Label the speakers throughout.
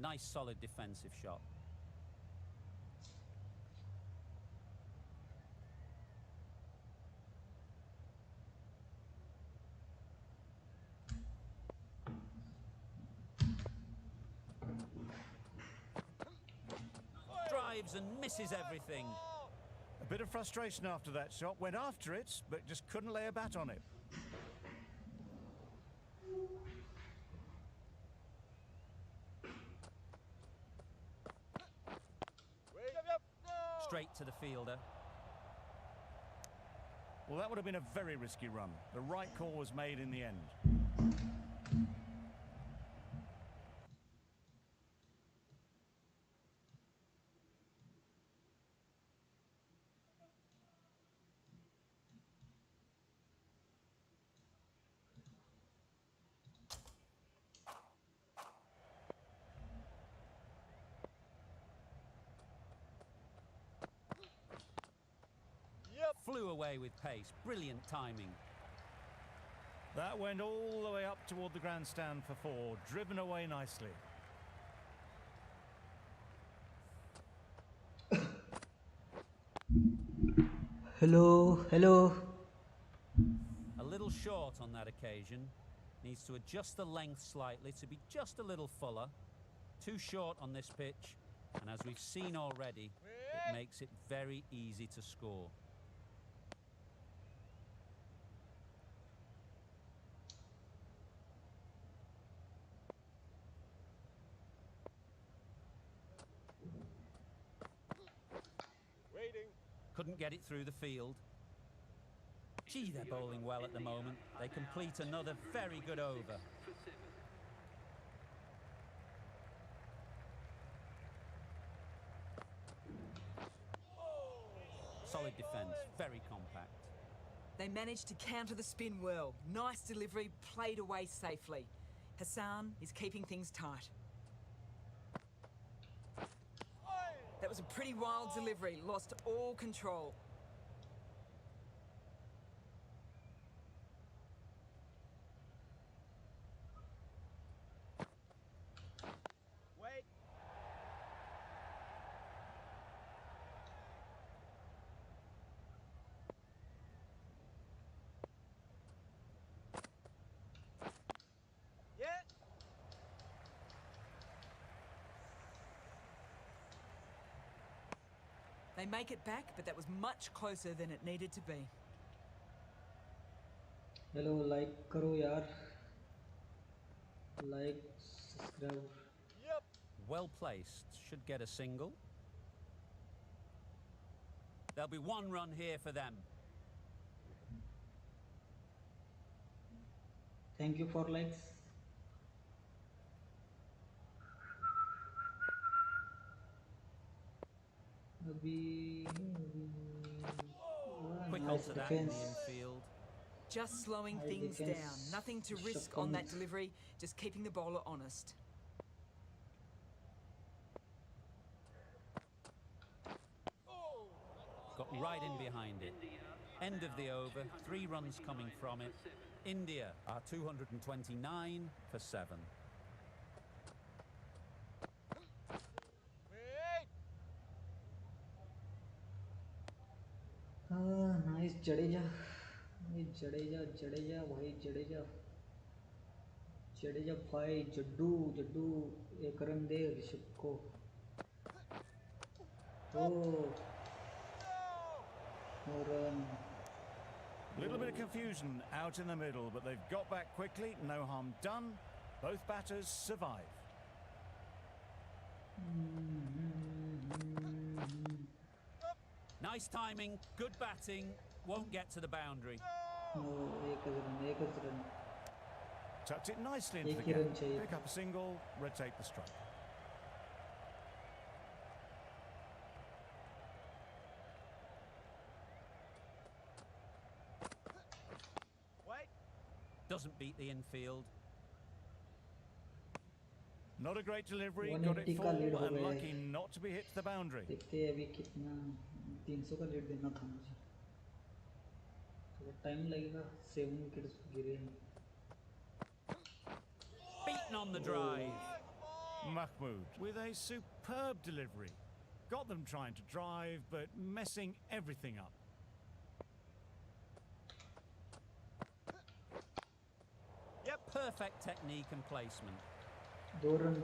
Speaker 1: Nice solid defensive shot. Drives and misses everything.
Speaker 2: A bit of frustration after that shot. Went after it, but just couldn't lay a bat on it.
Speaker 1: Straight to the fielder.
Speaker 2: Well, that would have been a very risky run. The right call was made in the end.
Speaker 1: Flew away with pace. Brilliant timing.
Speaker 2: That went all the way up toward the grandstand for four, driven away nicely.
Speaker 3: Hello, hello.
Speaker 1: A little short on that occasion. Needs to adjust the length slightly to be just a little fuller. Too short on this pitch, and as we've seen already, it makes it very easy to score. Couldn't get it through the field. Gee, they're bowling well at the moment. They complete another very good over. Solid defence, very compact.
Speaker 4: They managed to counter the spin well. Nice delivery, played away safely. Hassan is keeping things tight. That was a pretty wild delivery, lost all control. They make it back, but that was much closer than it needed to be.
Speaker 3: Hello, like करो यार. Like, subscribe.
Speaker 1: Well placed, should get a single. There'll be one run here for them.
Speaker 3: Thank you for likes.
Speaker 1: Quick
Speaker 3: Nice
Speaker 1: hold to that in the
Speaker 3: defense.
Speaker 1: infield.
Speaker 4: Just slowing
Speaker 3: High
Speaker 4: things
Speaker 3: defense,
Speaker 4: down. Nothing to risk
Speaker 3: second.
Speaker 4: on that delivery, just keeping the bowler honest.
Speaker 1: Got right in behind it. End of the over, 3 runs coming from it. India are 229 for 7.
Speaker 3: Nice Jadeja. Nice Jadeja, भाई Jadeja. Jadeja भाई, जड्डू एक run दे ऋषभ को. Oh, no run.
Speaker 2: A little bit of confusion out in the middle, but they've got back quickly. No harm done. Both batters survive.
Speaker 1: Nice timing, good batting, won't get to the boundary.
Speaker 3: No, एक run.
Speaker 2: Tucked it nicely into the
Speaker 3: एक ही
Speaker 2: gap.
Speaker 3: Run चाहिए.
Speaker 2: Pick up a single, rotate the strike.
Speaker 1: Doesn't beat the infield.
Speaker 2: Not a great delivery, got
Speaker 3: 180
Speaker 2: it
Speaker 3: का
Speaker 2: full
Speaker 3: lead हो
Speaker 2: and
Speaker 3: गया
Speaker 2: lucky
Speaker 3: है.
Speaker 2: not to be hit to the boundary.
Speaker 3: देखते हैं अभी कितना 300 का लीड देना था मुझे. थोड़ा टाइम लगेगा. 7 विकेट्स गिरे हैं.
Speaker 1: Beaten on the drive.
Speaker 2: Mahmood with a superb delivery. Got them trying to drive, but messing everything up.
Speaker 1: Yep, perfect technique and placement.
Speaker 3: Doran.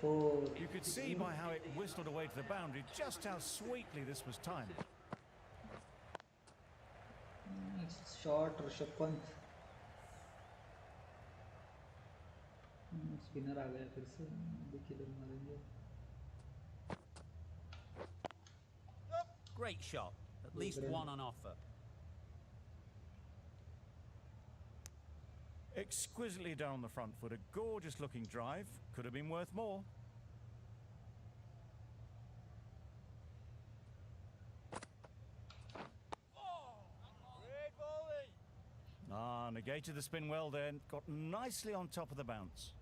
Speaker 3: 4.
Speaker 2: You could see by how it whistled away to the boundary just how sweetly this was timed.
Speaker 3: Next shot, Rishabh Pant. Spinner आ गया फिर से अभी killer मारेंगे.
Speaker 1: Great shot. At least one on offer.
Speaker 2: Exquisitely done on the front foot. A gorgeous looking drive. Could have been worth more. Ah, negated the spin well then. Got nicely on top of the bounce.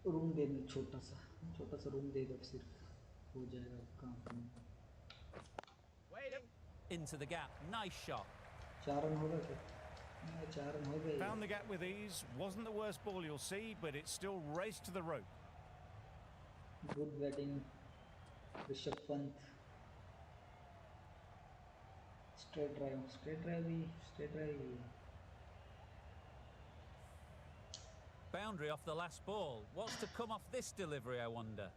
Speaker 3: Room देने छोटा सा room देगा सिर्फ हो जाएगा काम.
Speaker 1: Into the gap. Nice shot.
Speaker 3: 4 run होगा क्या? 4 रन हो गए.
Speaker 2: Found the gap with ease. Wasn't the worst ball you'll see, but it still raced to the rope.
Speaker 3: Good batting, Rishabh Pant. Straight drive.
Speaker 1: Boundary off the last ball. What's to come off this delivery, I wonder?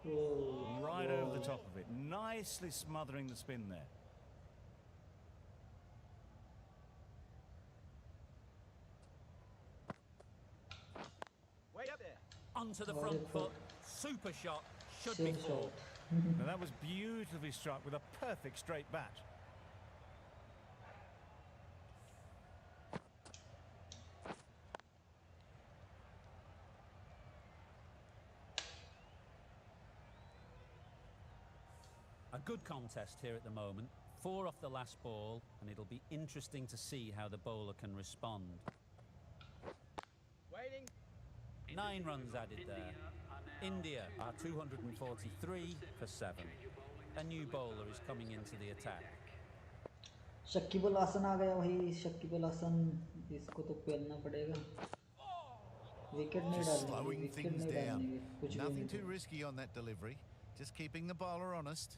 Speaker 3: Oh,
Speaker 2: Right over the top of it. Nicely smothering the spin there.
Speaker 1: Onto the front foot. Super shot. Should be
Speaker 3: Safe
Speaker 1: four.
Speaker 3: shot.
Speaker 2: Now that was beautifully struck with a perfect straight bat.
Speaker 1: A good contest here at the moment. 4 off the last ball, and it'll be interesting to see how the bowler can respond. 9 runs added there. India are 243 for 7. A new bowler is coming into the attack.
Speaker 3: शक्कीब अल हसन आ गया भाई. शक्कीब अल हसन इसको तो पेलना पड़ेगा. Wicket नहीं
Speaker 5: Just
Speaker 3: डालने.
Speaker 5: slowing
Speaker 3: wicket
Speaker 5: things
Speaker 3: नहीं
Speaker 5: down.
Speaker 3: डालने. कुछ भी
Speaker 5: Nothing
Speaker 3: नहीं.
Speaker 5: too risky on that delivery. Just keeping the bowler honest.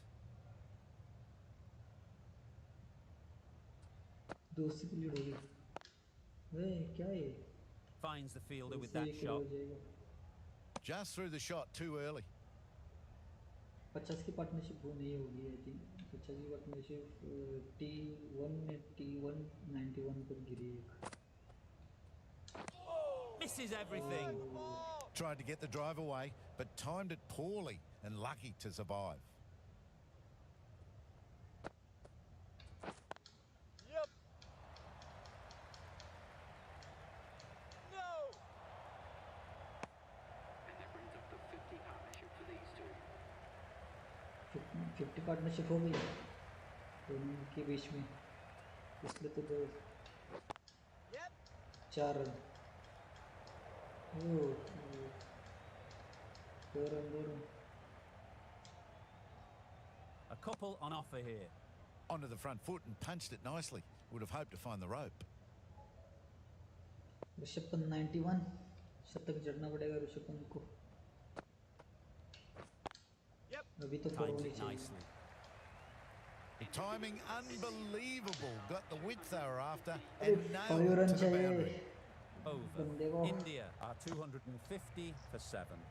Speaker 3: दोस्ती की लीड होगी. वे क्या है?
Speaker 1: Finds the fielder with
Speaker 3: दोस्ती
Speaker 1: that
Speaker 3: एक हो
Speaker 1: shot.
Speaker 3: जाएगा.
Speaker 5: Just through the shot too early.
Speaker 3: 50 की पार्टनरशिप वो नहीं होगी आई थिंक. 50 की पार्टनरशिप T191 पर गिरी एक.
Speaker 1: Misses everything.
Speaker 5: Tried to get the drive away, but timed it poorly and lucky to survive.
Speaker 3: Fifty 50 partnership हो गई दोनों के बीच में. इसलिए तो 4 run. 2 run.
Speaker 1: A couple on offer here.
Speaker 5: Onto the front foot and punched it nicely. Would have hoped to find the rope.
Speaker 3: Rishabh Pant 91. शतक जड़ना पड़ेगा ऋषभ पंत को. अभी तो 4
Speaker 1: Timed
Speaker 3: होनी
Speaker 1: it
Speaker 3: चाहिए.
Speaker 1: nicely.
Speaker 5: The timing unbelievable. Got the width they were after
Speaker 3: अरे
Speaker 5: and
Speaker 3: 5
Speaker 5: nailed it
Speaker 3: run
Speaker 5: to the boundary.
Speaker 3: चाहिए.
Speaker 1: Over.
Speaker 3: बंदे को.
Speaker 1: India are 250 for 7.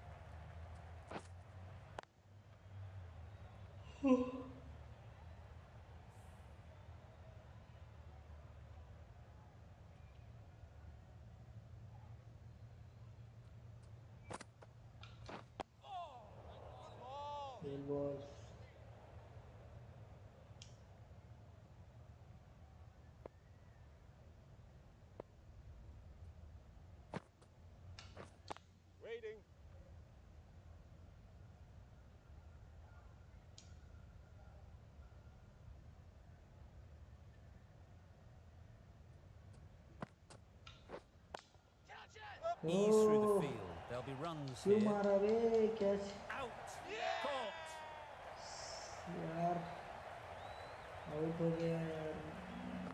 Speaker 3: Fail ball.
Speaker 1: Ease through the field. There'll be runs
Speaker 3: क्यों
Speaker 1: here.
Speaker 3: मारा बे catch
Speaker 1: Out. Caught.
Speaker 3: यार. Out हो गया यार.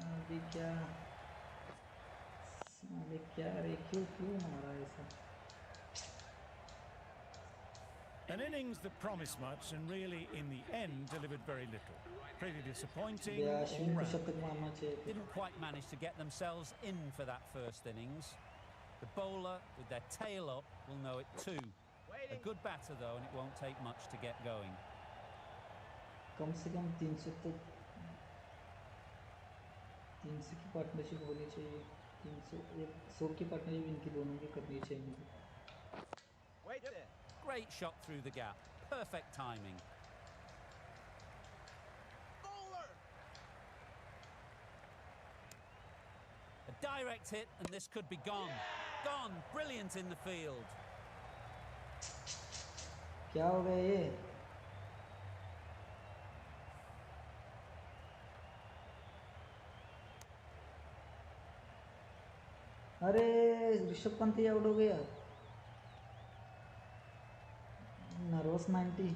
Speaker 3: अभी क्या ये क्या रे, क्यों क्यों मारा ऐसा?
Speaker 2: An innings that promised much and really, in the end, delivered very little. Pretty disappointing
Speaker 3: या
Speaker 2: all
Speaker 3: अश्विन को
Speaker 2: round.
Speaker 3: शतक मारना चाहिए था.
Speaker 1: Didn't quite manage to get themselves in for that first innings. The bowler, with their tail up, will know it too. A good batter, though, and it won't take much to get going.
Speaker 3: कम से कम 300 तो 300 की partnership होनी चाहिए. 300 100 की partnership इनकी दोनों की करनी चाहिए मुझे.
Speaker 1: Great shot through the gap. Perfect timing. A direct hit, and this could be gone. Gone. Brilliant in the field.
Speaker 3: क्या हो गया ये? अरे ऋषभ पंत ही आउट हो गया. नर्वस 90.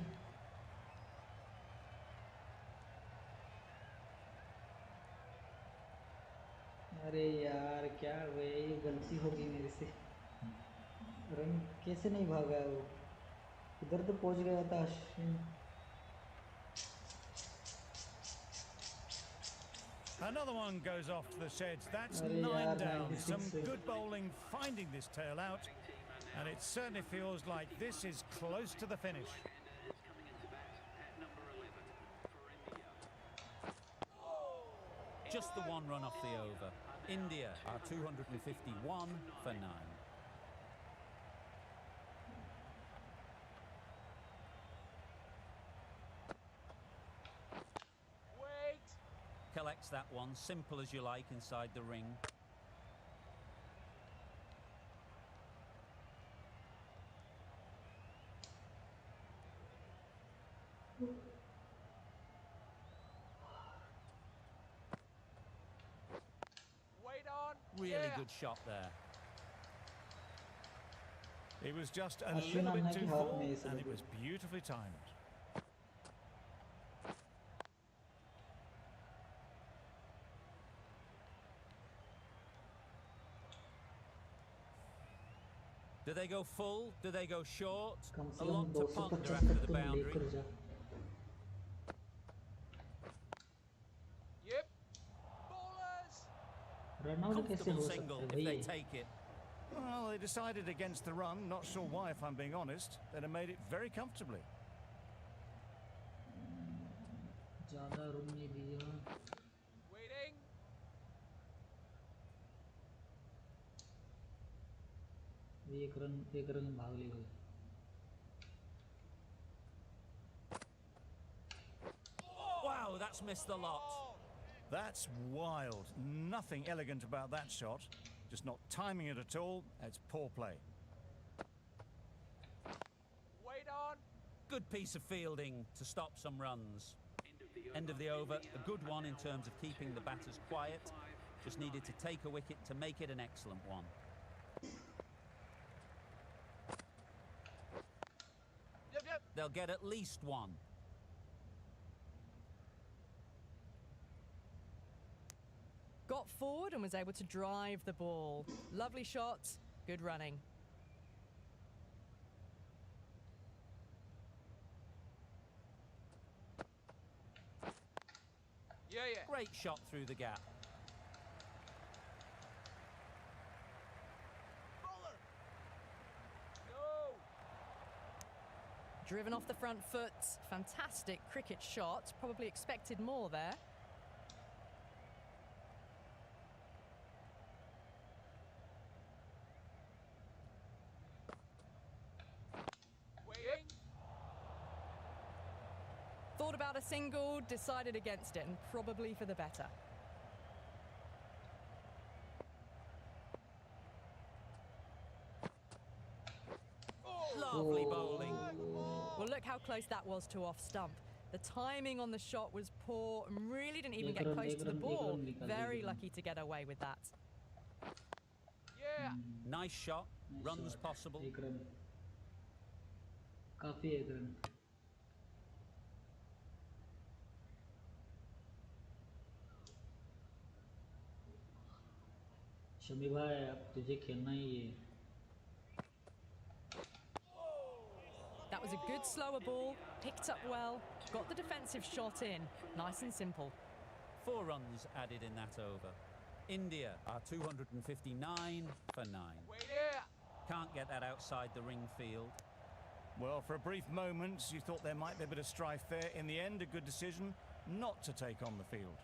Speaker 3: अरे यार क्या हो गया, ये गलती हो गई मेरे से. रन कैसे नहीं भागा वो? इधर तो पहुंच गया था Ashwin.
Speaker 2: Another one goes off to the sheds. That's
Speaker 3: Arey
Speaker 2: 9
Speaker 3: yaar,
Speaker 2: down.
Speaker 3: 96
Speaker 2: Some
Speaker 3: है.
Speaker 2: good bowling finding this tail out. And it certainly feels like this is close to the finish.
Speaker 1: Just the one run off the over. India are 251 for 9. Collects that one, simple as you like, inside the ring. Really good shot there.
Speaker 2: It was just a
Speaker 3: Ashwin
Speaker 2: little bit
Speaker 3: Anna
Speaker 2: too
Speaker 3: की हाथ
Speaker 2: full,
Speaker 3: में ये
Speaker 2: and
Speaker 3: सब
Speaker 2: it was beautifully timed.
Speaker 1: Do they go full? Do they go short?
Speaker 3: Come
Speaker 1: A
Speaker 3: से कम
Speaker 1: lot to
Speaker 3: 225
Speaker 1: ponder after
Speaker 3: तक
Speaker 1: the
Speaker 3: तुम
Speaker 1: boundary.
Speaker 3: लेकर जा. रन आउट कैसे
Speaker 1: Comfortable
Speaker 3: हो
Speaker 1: single
Speaker 3: सकता
Speaker 1: if
Speaker 3: है
Speaker 1: they
Speaker 3: भाई?
Speaker 1: take it.
Speaker 2: Well, they decided against the run. Not sure why, if I'm being honest. They'd have made it very comfortably.
Speaker 3: ज़्यादा रूम नहीं दिया. एक रन भाग ले गए.
Speaker 1: Wow, that's missed the lot.
Speaker 2: That's wild. Nothing elegant about that shot. Just not timing it at all. It's poor play.
Speaker 1: Good piece of fielding to stop some runs. End of the over, a good one in terms of keeping the batters quiet. Just needed to take a wicket to make it an excellent one. They'll get at least one.
Speaker 6: Got forward and was able to drive the ball. Lovely shot, good running.
Speaker 1: Great shot through the gap.
Speaker 6: Driven off the front foot, fantastic cricket shot. Probably expected more there. Thought about a single, decided against it, and probably for the better.
Speaker 1: Lovely bowling.
Speaker 6: Well, look how close that was to off stump. The timing on the shot was poor and really didn't even get close to the ball. Very lucky to get away with that.
Speaker 1: Nice shot. Runs possible.
Speaker 3: एक run. काफी एक run. Shami भाई अब तुझे खेलना ही है.
Speaker 6: That was a good slower ball, picked up well, got the defensive shot in. Nice and simple.
Speaker 1: 4 runs added in that over. India are 259 for 9. Can't get that outside the ring field.
Speaker 2: Well, for a brief moment, you thought there might be a bit of strife there. In the end, a good decision not to take on the field.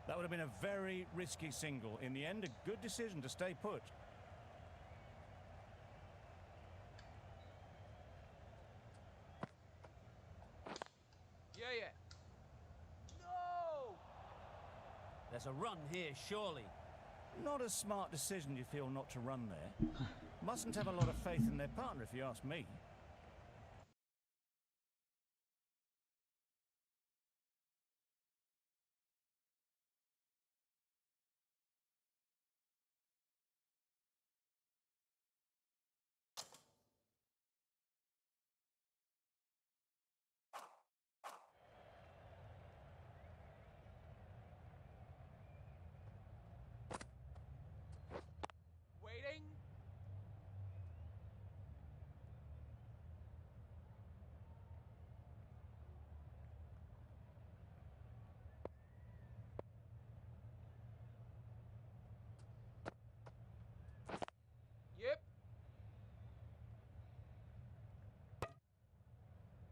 Speaker 2: That would have been a very risky single. In the end, a good decision to stay put.
Speaker 1: There's a run here, surely.
Speaker 2: Not a smart decision, you feel, not to run there. Mustn't have a lot of faith in their partner, if you ask me.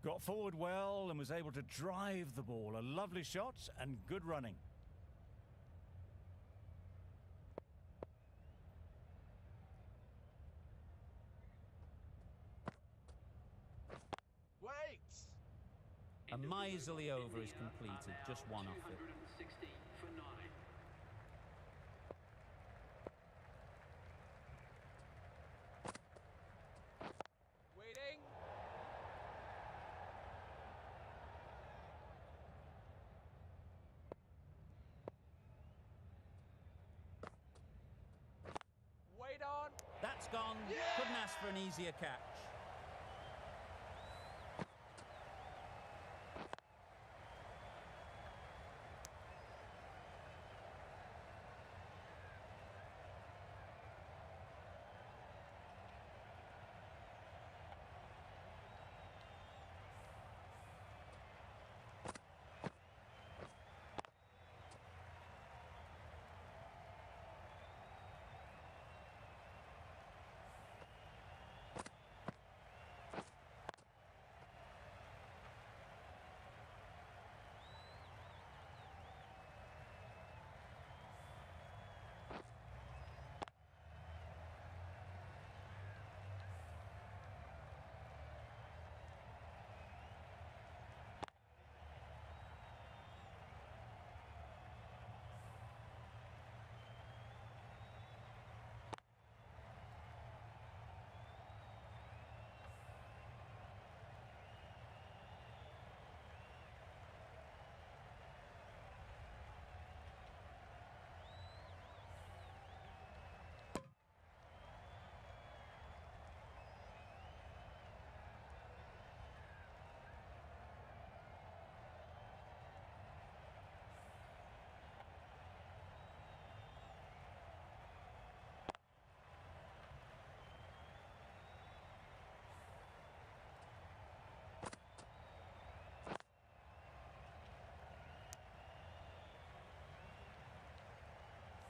Speaker 2: Got forward well and was able to drive the ball. A lovely shot and good running.
Speaker 1: A miserly over is completed, just one off it. That's gone. Couldn't ask for an easier catch.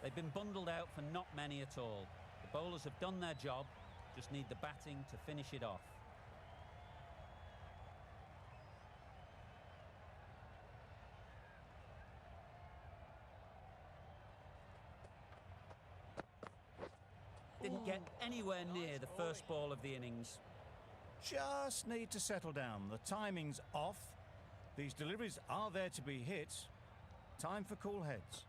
Speaker 1: They've been bundled out for not many at all. The bowlers have done their job, just need the batting to finish it off. Didn't get anywhere near the first ball of the innings.
Speaker 2: Just need to settle down. The timing's off. These deliveries are there to be hit. Time for cool heads.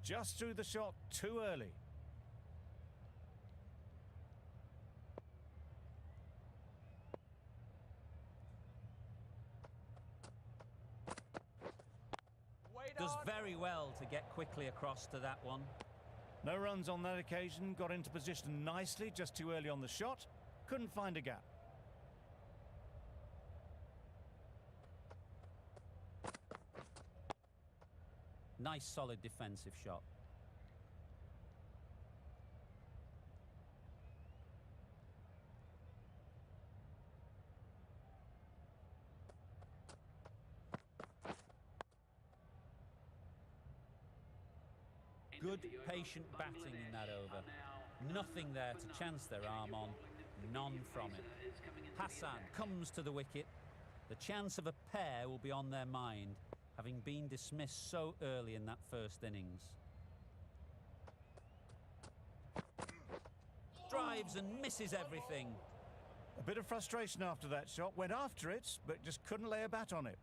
Speaker 2: Just threw the shot too early.
Speaker 1: Does very well to get quickly across to that one.
Speaker 2: No runs on that occasion, got into position nicely, just too early on the shot. Couldn't find a gap.
Speaker 1: Nice solid defensive shot. Good, patient batting in that over. Nothing there to chance their arm on. None from it. Hassan comes to the wicket. The chance of a pair will be on their mind, having been dismissed so early in that first innings. Drives and misses everything.
Speaker 2: A bit of frustration after that shot. Went after it, but just couldn't lay a bat on it.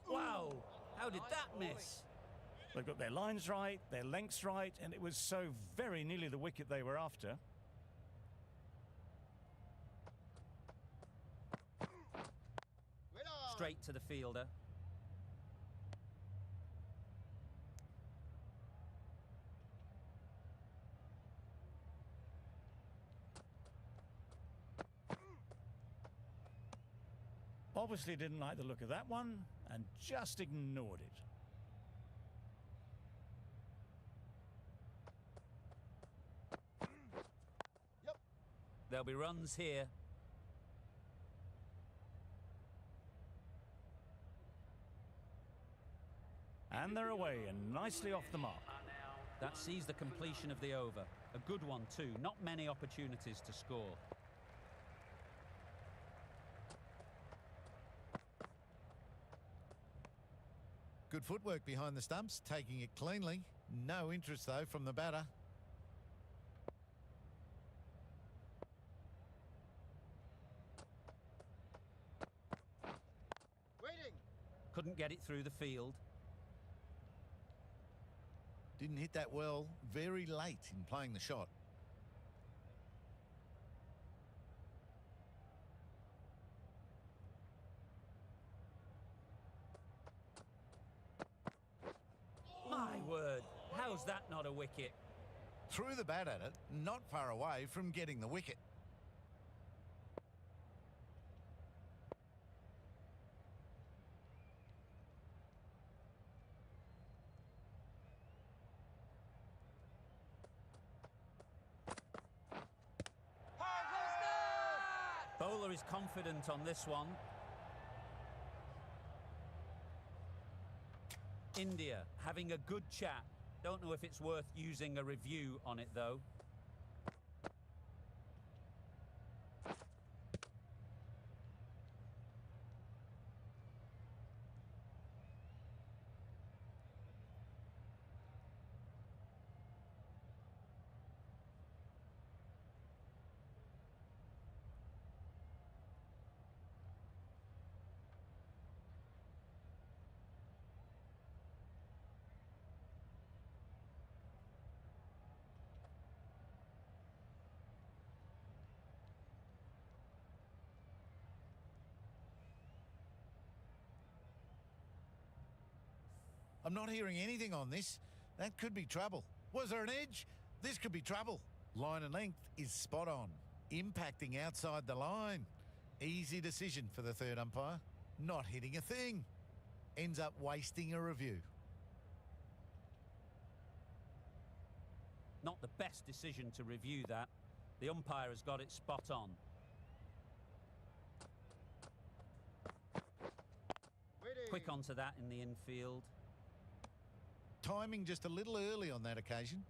Speaker 1: Wow! How did that miss?
Speaker 2: They've got their lines right, their lengths right, and it was so very nearly the wicket they were after.
Speaker 1: Straight to the fielder.
Speaker 2: Obviously didn't like the look of that one and just ignored it.
Speaker 1: There'll be runs here.
Speaker 2: And they're away and nicely off the mark.
Speaker 1: That sees the completion of the over. A good one too. Not many opportunities to score.
Speaker 5: Good footwork behind the stumps, taking it cleanly. No interest, though, from the batter.
Speaker 1: Couldn't get it through the field.
Speaker 5: Didn't hit that well, very late in playing the shot.
Speaker 1: My word, how's that not a wicket?
Speaker 5: Threw the bat at it, not far away from getting the wicket.
Speaker 1: Bowler is confident on this one. India having a good chat. Don't know if it's worth using a review on it though.
Speaker 5: I'm not hearing anything on this. That could be trouble. Was there an edge? This could be trouble. Line and length is spot on. Impacting outside the line. Easy decision for the third umpire. Not hitting a thing. Ends up wasting a review.
Speaker 1: Not the best decision to review that. The umpire has got it spot on. Quick onto that in the infield.
Speaker 5: Timing just a little early on that occasion.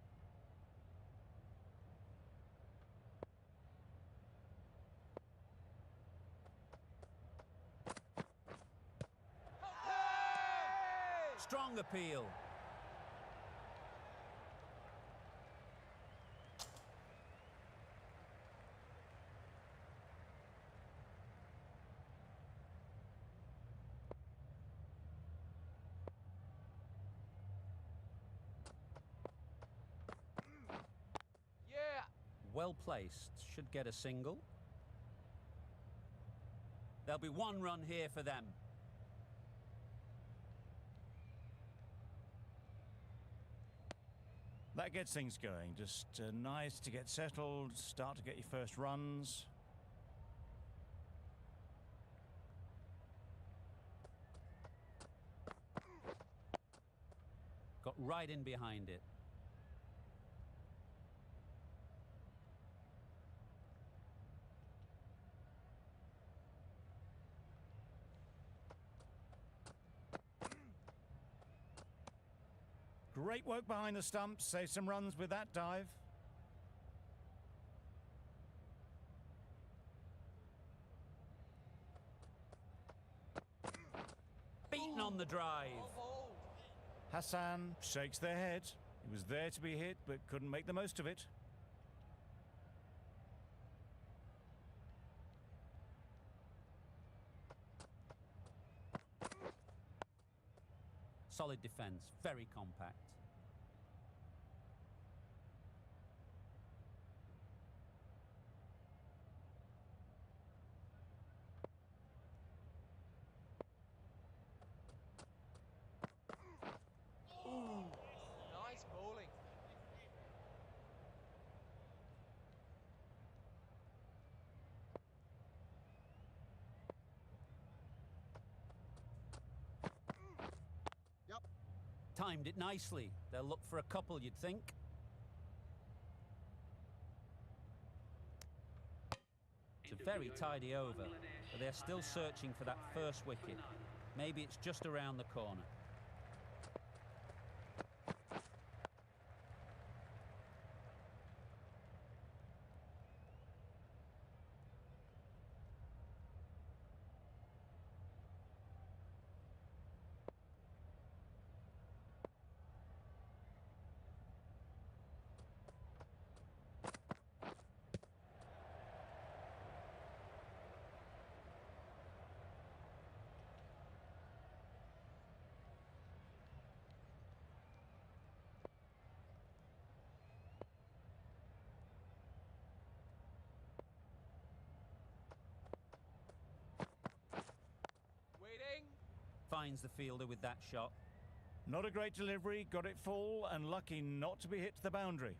Speaker 1: Strong appeal. well placed. Should get a single. There'll be one run here for them.
Speaker 2: That gets things going. Just nice to get settled, start to get your first runs.
Speaker 1: Got right in behind it.
Speaker 2: Great work behind the stumps. Save some runs with that dive.
Speaker 1: Beaten on the drive.
Speaker 2: Hassan shakes their head. He was there to be hit, but couldn't make the most of it.
Speaker 1: Solid defence, very compact.
Speaker 7: Nice bowling.
Speaker 1: Timed it nicely. They'll look for a couple, you'd think. It's a very tidy over, but they're still searching for that first wicket. Maybe it's just around the corner.
Speaker 7: Waiting.
Speaker 1: Finds the fielder with that shot.
Speaker 2: Not a great delivery, got it full and lucky not to be hit to the boundary.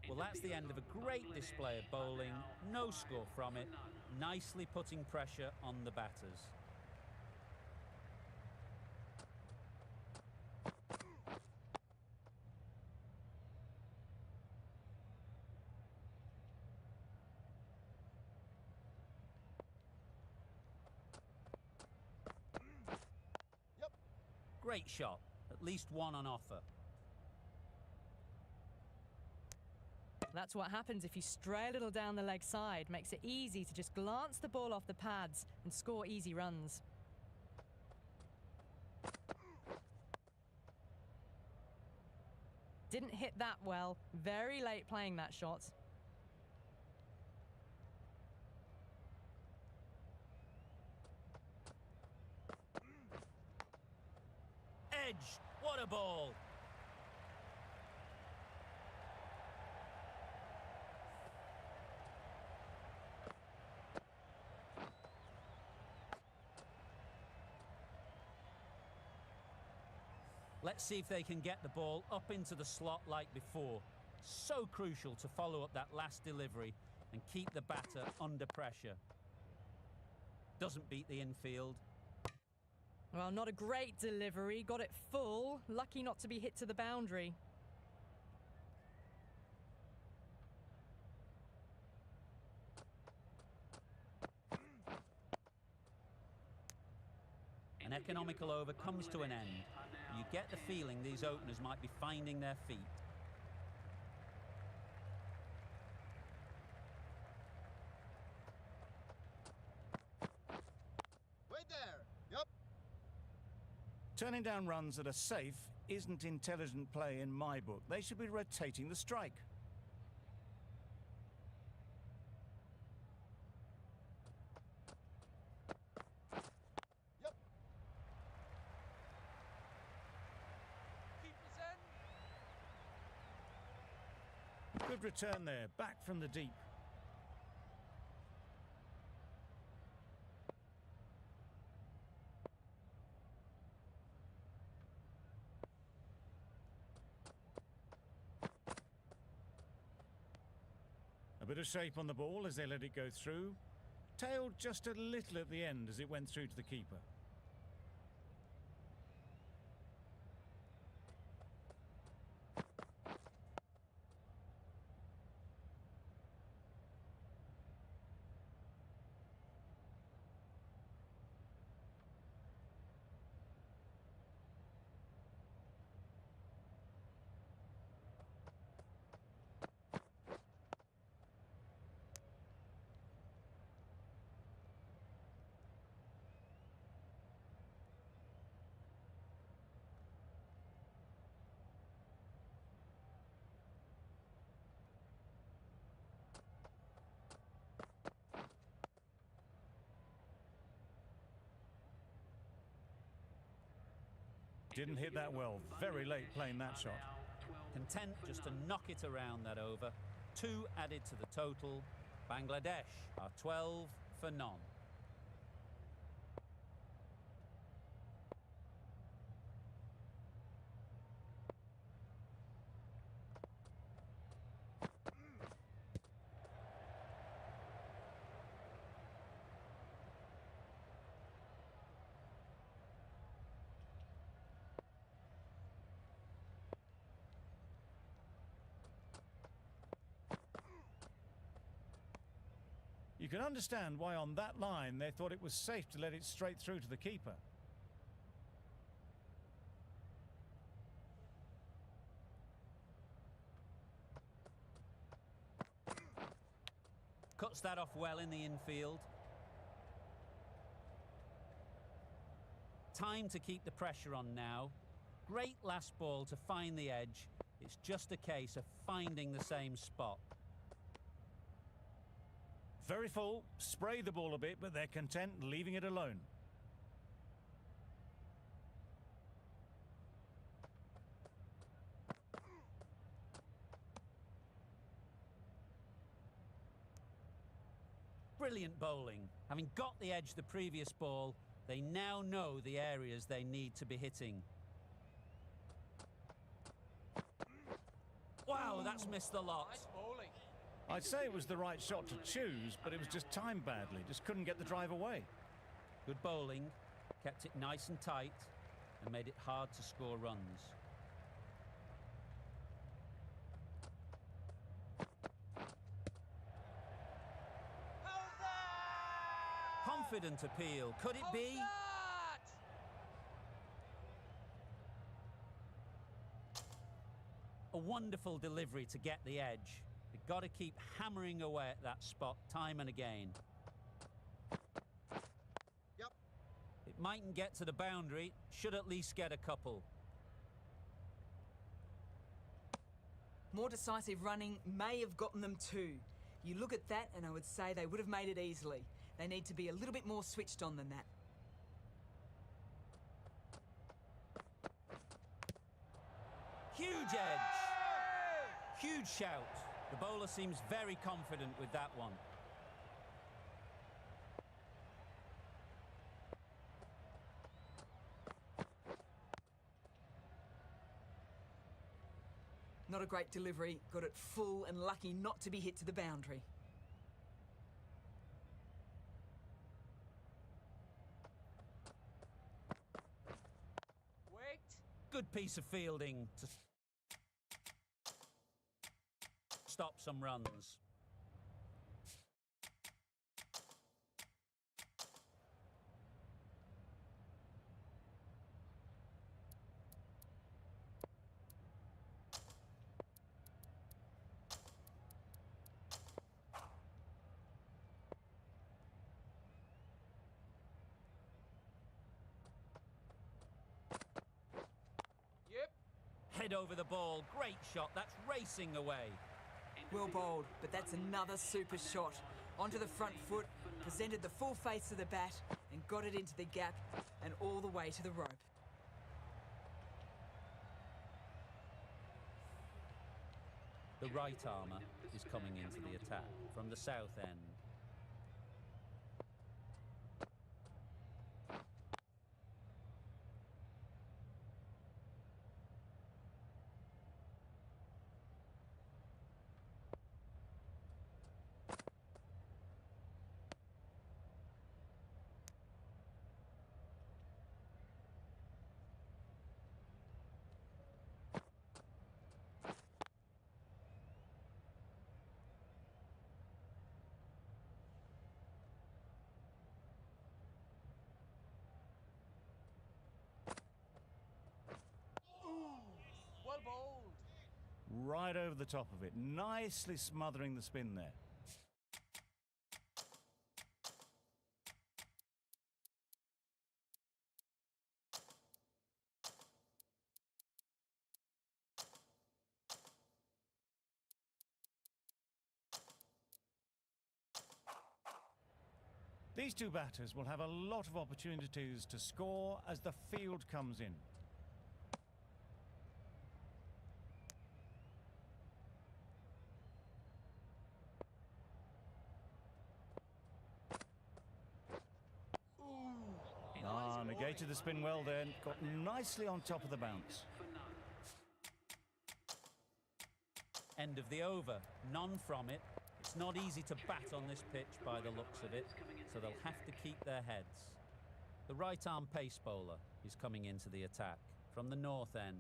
Speaker 1: Well, that's the end of a great display of bowling. No score from it. Nicely putting pressure on the batters. Great shot. At least one on offer.
Speaker 6: That's what happens if you stray a little down the leg side. Makes it easy to just glance the ball off the pads and score easy runs. Didn't hit that well. Very late playing that shot.
Speaker 1: Edge. What a ball. Let's see if they can get the ball up into the slot like before. So crucial to follow up that last delivery and keep the batter under pressure. Doesn't beat the infield.
Speaker 6: Well, not a great delivery. Got it full. Lucky not to be hit to the boundary.
Speaker 1: economical over comes to an end. You get the feeling these openers might be finding their feet.
Speaker 5: Wait there. Yup.
Speaker 2: Turning down runs that are safe isn't intelligent play in my book. They should be rotating the strike.
Speaker 5: Yup.
Speaker 7: Keepers in.
Speaker 2: Good return there, back from the deep. A bit of shape on the ball as they let it go through. Tailed just a little at the end as it went through to the keeper. Didn't hit that well. Very late playing that shot.
Speaker 1: Content just to knock it around that over. 2 added to the total. Bangladesh are 12 for none.
Speaker 2: You can understand why on that line they thought it was safe to let it straight through to the keeper.
Speaker 1: Cuts that off well in the infield. Time to keep the pressure on now. Great last ball to find the edge. It's just a case of finding the same spot.
Speaker 2: Very full, spray the ball a bit, but they're content leaving it alone.
Speaker 1: Brilliant bowling. Having got the edge the previous ball, they now know the areas they need to be hitting. Wow, that's missed the lot.
Speaker 7: Nice bowling.
Speaker 2: I'd say it was the right shot to choose, but it was just timed badly. Just couldn't get the drive away.
Speaker 1: Good bowling, kept it nice and tight, and made it hard to score runs.
Speaker 7: How's that?
Speaker 1: Confident appeal, could it
Speaker 7: How's
Speaker 1: be?
Speaker 7: that?
Speaker 1: A wonderful delivery to get the edge. They've got to keep hammering away at that spot time and again.
Speaker 5: Yep.
Speaker 1: It mightn't get to the boundary, should at least get a couple.
Speaker 4: More decisive running may have gotten them 2. You look at that and I would say they would have made it easily. They need to be a little bit more switched on than that.
Speaker 1: Huge edge! Huge shout. The bowler seems very confident with that one.
Speaker 4: Not a great delivery, got it full and lucky not to be hit to the boundary.
Speaker 7: Wait.
Speaker 1: Good piece of fielding to stop some runs. head over the ball. Great shot. That's racing away.
Speaker 4: Well bowled, but that's another super shot. Onto the front foot, presented the full face of the bat and got it into the gap and all the way to the rope.
Speaker 1: The right armour is coming into the attack from the south end.
Speaker 7: Well bowled.
Speaker 2: Right over the top of it, nicely smothering the spin there. These two batters will have a lot of opportunities to score as the field comes in. Negated the spin well then, got nicely on top of the bounce.
Speaker 1: End of the over, none from it. It's not easy to bat on this pitch by the looks of it, so they'll have to keep their heads. The right arm pace bowler is coming into the attack from the north end.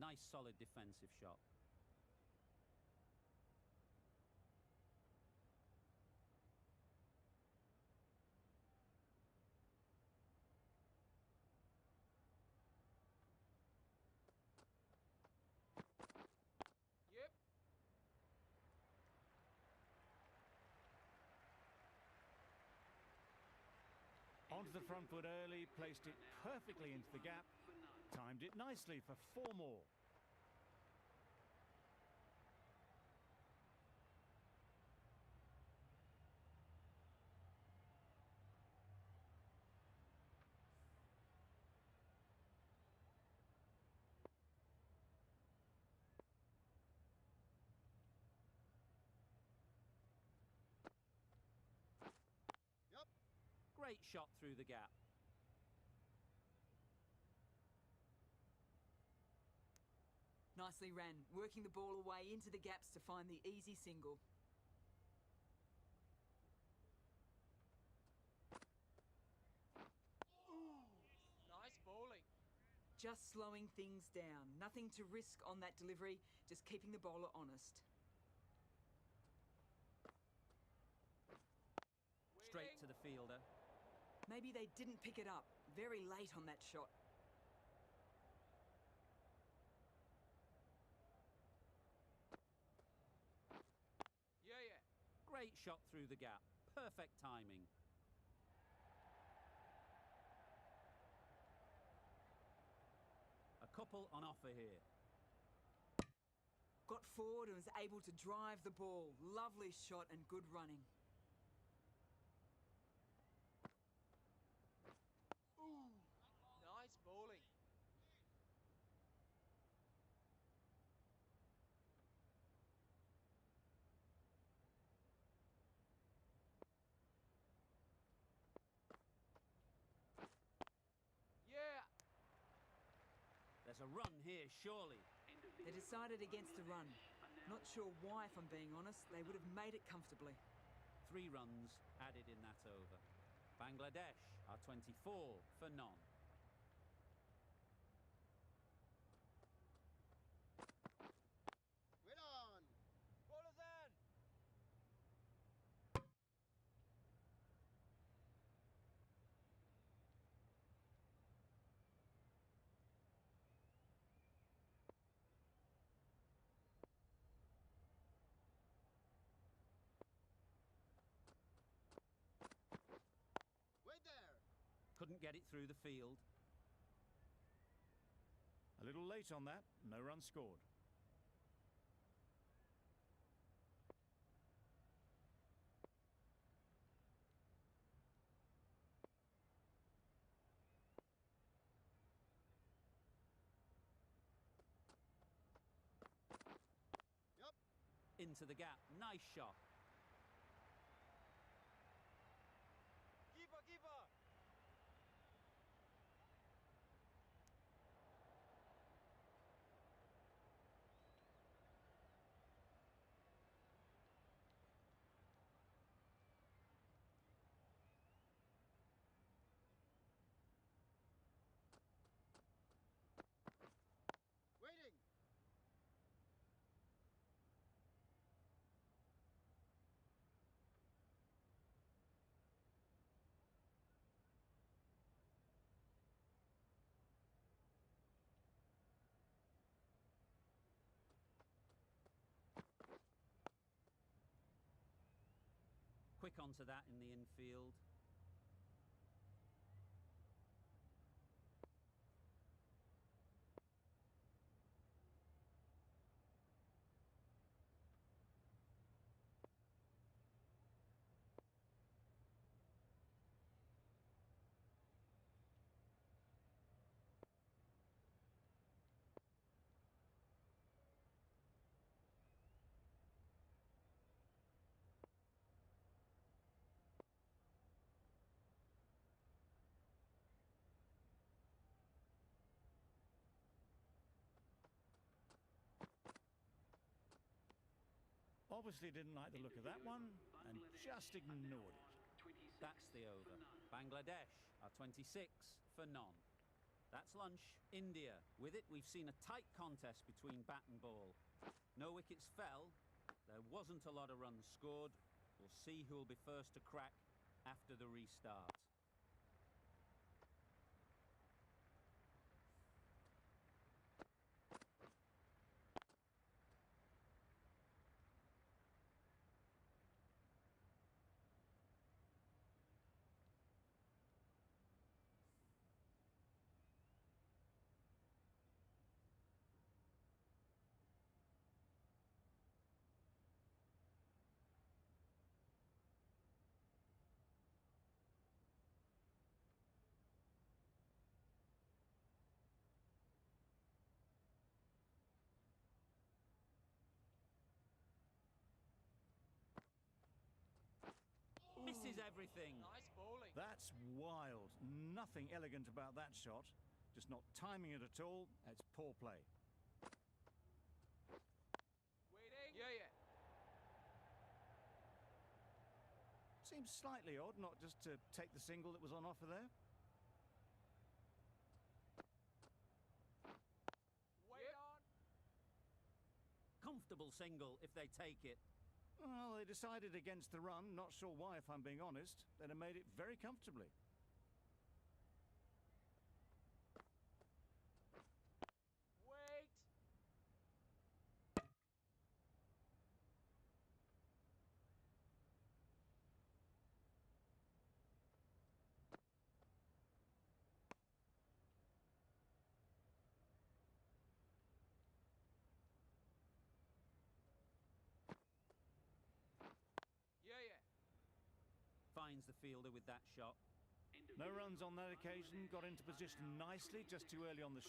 Speaker 1: Nice solid defensive shot.
Speaker 7: Yep.
Speaker 2: Onto the front foot early, placed it perfectly into the gap, timed it nicely for 4 more.
Speaker 1: Great shot through the gap.
Speaker 4: Nicely ran, working the ball away into the gaps to find the easy single.
Speaker 7: Nice bowling.
Speaker 4: Just slowing things down. Nothing to risk on that delivery, just keeping the bowler honest.
Speaker 1: Straight to the fielder.
Speaker 4: Maybe they didn't pick it up. Very late on that shot.
Speaker 7: Yeah.
Speaker 1: Great shot through the gap. Perfect timing. A couple on offer here.
Speaker 4: Got forward and was able to drive the ball. Lovely shot and good running.
Speaker 7: Nice bowling. Yeah.
Speaker 1: There's a run here, surely.
Speaker 4: They decided against the run. Not sure why, if I'm being honest. They would have made it comfortably.
Speaker 1: 3 runs added in that over. Bangladesh are 24 for none.
Speaker 7: Well on. Bowlers in. Wait there.
Speaker 1: Couldn't get it through the field.
Speaker 2: A little late on that, no run scored.
Speaker 1: Into the gap. Nice shot.
Speaker 7: Keeper. Waiting.
Speaker 1: Quick onto that in the infield.
Speaker 2: Obviously didn't like the look of that one and just ignored it.
Speaker 1: That's the over. Bangladesh are 26 for none. That's lunch. India. With it, we've seen a tight contest between bat and ball. No wickets fell. There wasn't a lot of runs scored. We'll see who will be first to crack after the restart. Misses everything.
Speaker 7: Nice bowling.
Speaker 2: That's wild. Nothing elegant about that shot. Just not timing it at all. It's poor play.
Speaker 7: Waiting. Yeah.
Speaker 2: Seems slightly odd not just to take the single that was on offer there.
Speaker 7: Wait on.
Speaker 1: Comfortable single if they take it.
Speaker 2: Well, they decided against the run. Not sure why, if I'm being honest. They'd have made it very comfortably.
Speaker 7: Wait. Yeah.
Speaker 1: Finds the fielder with that shot.
Speaker 2: No runs on that occasion. Got into position nicely, just too early on the